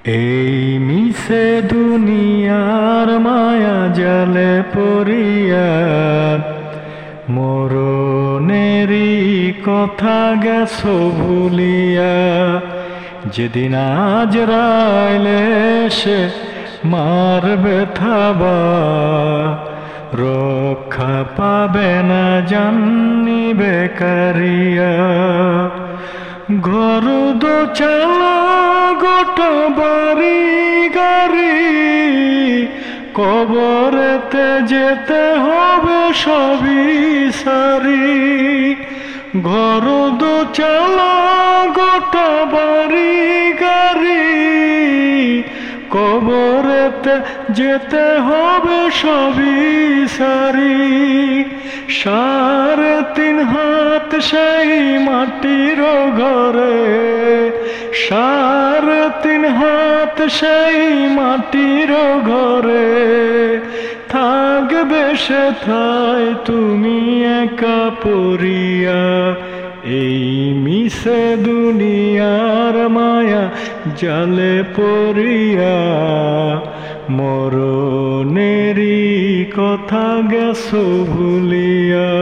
এই মিশে দুনিয়ার মায়া জালে পড়িয়া মরণেরই কথা গেছো ভুলিয়া। যেদিন আজ রাইলে সে মারবে থাবা, রক্ষা পাবে না জানি বেকারিয়া। ঘর দোচালা গোটা বাড়ি গাড়ি, কবরেতে যেতে হবে সবই সারি। ঘর দোচালা গোটা বাড়ি গাড়ি, কবরেতে যেতে হবে সবই সারি। 3.5 হাত সেই মাটির ঘরে, 3.5 হাত সেই মাটির ঘরে, থাকবে সেথায় তুমি একা পড়িয়া। এই মিশে দুনিয়ার মায়া জালে পড়িয়া, মরণেরই কথা গেছো ভুলিয়া।